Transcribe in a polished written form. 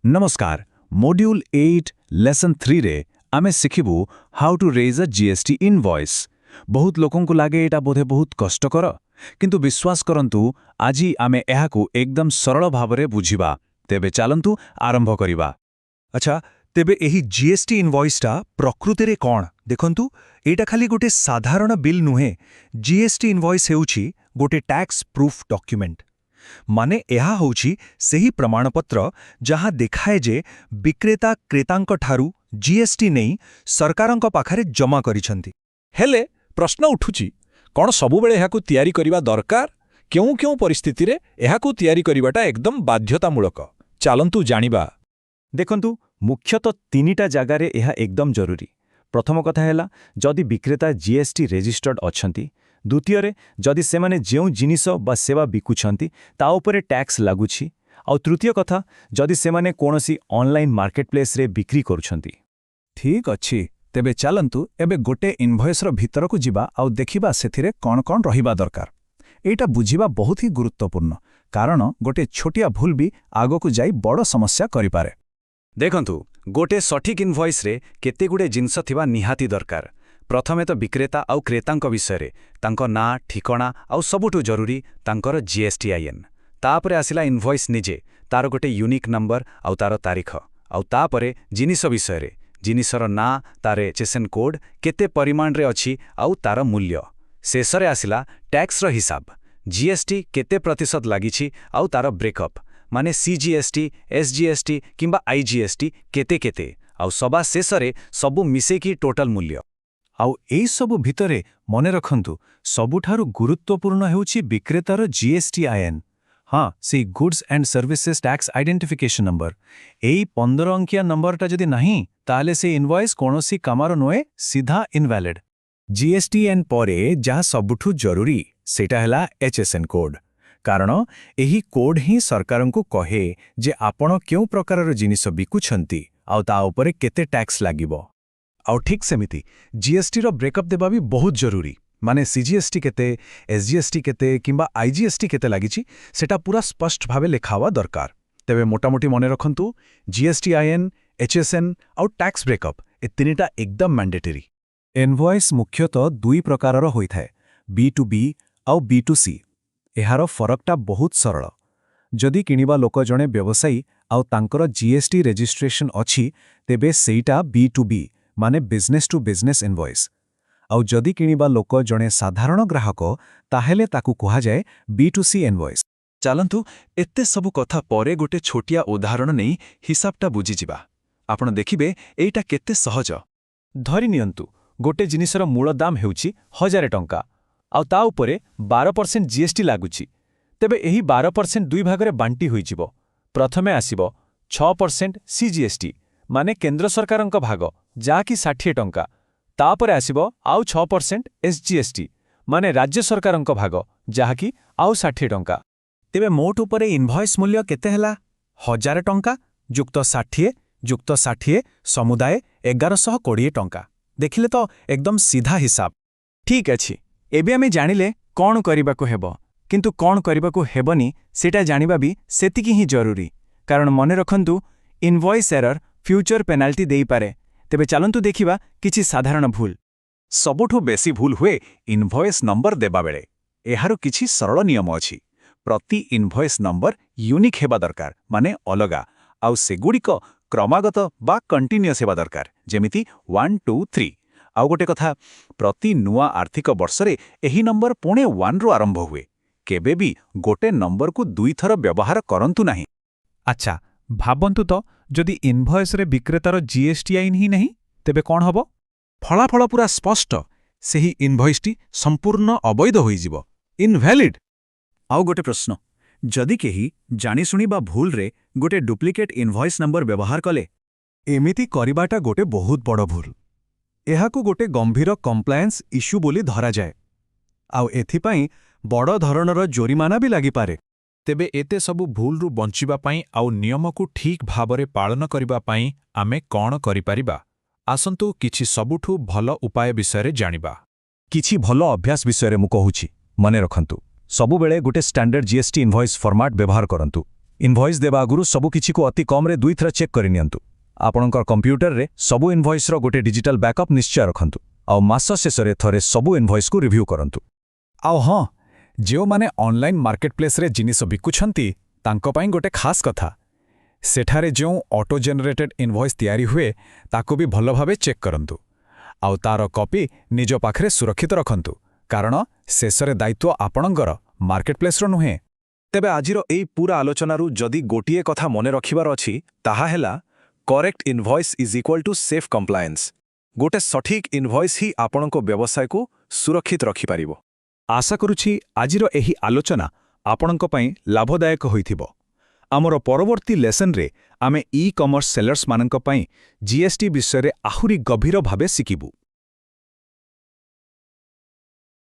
नमस्कार module 8 lesson 3 रे आमे सिखिबु how to raise a GST invoice. बहुत लोकों को लागे एटा बोधे बहुत कष्टकर, किंतु विश्वास करंतु आजी आमे एहाकु एकदम सरल भावरे बुझिबा। तेबे चालंतु आरंभ करिबा। अच्छा, तेबे एही जीएसटी इनवॉइसटा प्रकृतिरे कोण देखंतु। एटा खाली गोटे साधारण बिल नुहे। जीएसटी इनवॉइस हेउछि गोटे टैक्स प्रूफ डॉक्यूमेंट। माने एहा होउछि सेही प्रमाणपत्र जहाँ देखाए जे विक्रेता क्रेतांक ठारू जीएसटी नहीं सरकारंक पाखरे जमा करिसंती। हेले प्रश्न उठुची, कौन सबुबेले एहाकु तयारी करिबा दरकार? क्यों क्यों परिस्थिति रे एहाकु तयारी करिबाटा एकदम बाध्यतामूलक? चालंतु जानिबा। देखंतु मुख्यतः तीनिटा जगारे एहा एकदम जरूरी। प्रथम कथा हैला जदि विक्रेता जीएसटी रेजिस्टर्ड अछंती। द्वितीय जदि सेमाने जेउ जिनिस बा सेवा बिकुछंती ता उपरे टैक्स लागुछि। और तृतीय कथा जदि सेमाने कोनोसी ऑनलाइन मार्केटप्लेस रे बिक्री करूछंती। ठीक अछि, तेबे चालंतु एबे गोटे इनवॉइस रो भीतर को जिबा आउ देखिबा सेथिरे कोन कोन रहिबा दरकार। एटा बुझिबा बहुत ही गुरुत्वपूर्ण, कारण गोटे छोटिया भूल भी आगो को जाई बड़ समस्या करि पारे। देखंतु गोटे सठिक इनवॉइस रे केते गुडे जिंस थिबा निहाती दरकार। प्रथमे तो विक्रेता आउ क्रेतांक विषय रे तांको ना ठिकणा आउ सबुठु जरूरी तांकर जीएसटीआईएन। तापरे आसिला इनवॉइस निजे तार गोटे यूनिक नंबर आउ तार तारीख आउ तापरे जिनिस विषय रे जिनिसर ना तार एचएसएन कोड केते परिमाण रे अछि आउ तार मूल्य। शेषरे आसिला टैक्स रो हिसाब, जीएसटी केते प्रतिशत लागिछि आउ तार ब्रेकअप माने सीजीएसटी एसजीएसटी किंबा आईजीएसटी केते केते आउ सभा शेषरे सबु मिसेकी टोटल मूल्य। आउ एई सबु भितरे मने रखंतु सबुठारु गुरुत्वपूर्ण हेउछि विक्रेतार जीएसटीआईएन। हाँ, से goods and services tax identification number. एई 15 अंकिया नंबरटा जदि नहीं ताले से इनवॉइस कोनोसी कामार नुए, सीधा इनवैलिड। जीएसटीएन परे जहाँ सबुठु जरूरी सेटा हैला एचएसएन कोड, कारण एही कोड ही सरकारन को कहे जे आपण क्यों प्रकारर जिनिस बिकुछंती आउ ता उपरे केते टैक्स लागिबो। आउ ठीक सेमिति जीएसटी रो ब्रेकअप देबा भी बहुत जरूरी। माने सीजीएसटी केते, एसजीएसटी केते किंबा आईजीएसटी केते लागिछि सेटा पूरा स्पष्ट भावे लेखावा दरकार। तेबे मोटामोटी मने रखंतु जीएसटीआईएन, एचएसएन आउ टैक्स ब्रेकअप ए तीनिटा एकदम मैंडेटरी। इनवॉइस मुख्यतः दुई प्रकारर होइथाय, बी2बी आउ बी2सी। एहार फरकटा बहुत सरल। जदि किनिबा लोक जणे व्यवसायी आउ तांकर जीएसटी रेजिस्ट्रेशन अछि तेबे सेटा बी2बी माने बिजनेस टू बिजनेस इनवॉइस। आउ जदि किनिबा लोक जणे साधारण ग्राहक ताहेले ताकु कहा जाए बी2सी इनवॉइस। चालंतु एत्ते सबु कथा परे गोटे छोटिया उदाहरण नहीं हिसाबटा बुझी जिबा। आपण देखिबे एटा केते सहज। धरि नियंतु गोटे जिनिसर मूल दाम हेउछि 1000 टंका आउ ता उपरे 12% जीएसटी लागुछि। तेबे एही 12% दुई भागरे बांटी होई जिवो। प्रथमे आसीबो 6% सीजीएसटी माने केंद्र सरकारंक भाग जाकी 60 टंका। तापरे आसीबो आउ 6% एसजीएसटी माने राज्य सरकारंक भाग जाकी आउ 60 टंका। तेबे मोट उपरे इनवॉइस मूल्य केते हैला? 1000 टंका जुक्त 60 जुक्त 60 समुदाय 1120 टंका। देखिले तो एकदम सीधा हिसाब। ठीक अछि, एबे आमे जानिले कोन करिबाको हेबो, किंतु कोन करिबाको हेबनी सेटा जानिबा भी सेतिकी ही जरूरी। कारण मने रखंतु इनवॉइस एरर फ्यूचर पेनाल्टी देई पारे। तेबे चलंतु देखिबा किछि साधारण भूल। सबुठु बेसी भूल हुए इनवॉइस नंबर देबा बेले। एहारो किछि सरल नियम अछि। प्रति इनवॉइस नंबर यूनिक हेबा दरकार, माने अलगा, आउ सेगुडिक क्रमागत बा कंटिन्यूअस हेबा दरकार, जेमिति 1 2 3। आउ गोटे कथा, प्रति नुआ आर्थिक वर्षरे एही नंबर पुणे 1 रु आरंभ हुए। केबे भी गोटे नंबर को दुई थर व्यवहार करंतु नाही। अच्छा, भाबंतु तो जदि इनवॉइस रे विक्रेतार जीएसटीआईएन ही नहीं तेबे कोन हबो? फलाफल पूरा स्पष्ट, सेही इनवॉइसटी संपूर्ण अवैध होई जिवो, इनवैलिड। आउ गोटे प्रश्न, जदि केही जानी सुनी बा भूल रे गोटे डुप्लिकेट इनवॉइस नंबर व्यवहार कले, एमिति करिबाटा गोटे बहुत बड़ भूल। एहाकु गोटे गंभीर कंप्लायंस इश्यू बोली धरा जाए। आउ एथिपाई बड़ धरणर जोरिमाना भी लागि पारे। तेबे एते सबु भूल रु बंचिबा पाई आउ नियम को ठीक भाबरे पालन करिबा पाई आमे कोन करि परिबा? आसंतु किछि सबुठु भल उपाय विषय जानिबा। किछि भल अभ्यास विषय मु कहूछि। मने रखंतु सबु बेले गोटे स्टैंडर्ड जीएसटी इनवॉइस फॉर्मेट व्यवहार करंतु। ଇନଭଏସ୍ ଦେବା ଆଗରୁ ସବୁକିଛିକୁ ଅତି କମ୍ରେ 2 ଥର ଚେକ୍ କରିନିଅନ୍ତୁ। ଆପଣଙ୍କର କମ୍ପ୍ୟୁଟରରେ ସବୁ ଇନଭଏସ୍ର ଗୋଟେ ଡିଜିଟାଲ ବ୍ୟାକଅପ୍ ନିଶ୍ଚୟ ରଖନ୍ତୁ ଆଉ ମାସ ଶେଷରେ ଥରେ ସବୁ ଇନଭଏସ୍କୁ ରିଭ୍ୟୁ କରନ୍ତୁ। ଆଉ ହଁ, ଯେଉଁମାନେ ଅନଲାଇନ୍ ମାର୍କେଟପ୍ଲେସ୍ରେ ଜିନିଷ ବିକୁଛନ୍ତି ତାଙ୍କ ପାଇଁ ଗୋଟେ ଖାସ୍ କଥା, ସେଠାରେ ଯେଉଁ ଅଟୋ ଜେନେରେଟେଡ୍ ଇନଭଏସ୍ ତିଆରି ହୁଏ ତାକୁ ବି ଭଲ ଭାବେ ଚେକ୍ କରନ୍ତୁ ଆଉ ତାର କପି ନିଜ ପାଖରେ ସୁରକ୍ଷିତ ରଖନ୍ତୁ, କାରଣ ଶେଷରେ ଦାୟିତ୍ୱ ଆପଣଙ୍କର, ମାର୍କେଟପ୍ଲେସ୍ର ନୁହେଁ। ତେବେ ଆଜିର ଏହି ପୁରା ଆଲୋଚନାରୁ ଯଦି ଗୋଟିଏ କଥା ମନେ ରଖିବାର ଅଛି, ତାହା ହେଲା correct invoice is equal to safe compliance. ଗୋଟେ ସଠିକ୍ ଇନଭଏସ୍ ହିଁ ଆପଣଙ୍କ ବ୍ୟବସାୟକୁ ସୁରକ୍ଷିତ ରଖିପାରିବ। ଆଶା କରୁଛି ଆଜିର ଏହି ଆଲୋଚନା ଆପଣଙ୍କ ପାଇଁ ଲାଭଦାୟକ ହୋଇଥିବ। ଆମର ପରବର୍ତ୍ତୀ ଲେସନରେ ଆମେ ଇ-କମର୍ସ ସେଲର୍ସମାନଙ୍କ ପାଇଁ ଜିଏସ୍ଟି ବିଷୟରେ ଆହୁରି ଗଭୀର ଭାବେ ଶିଖିବୁ।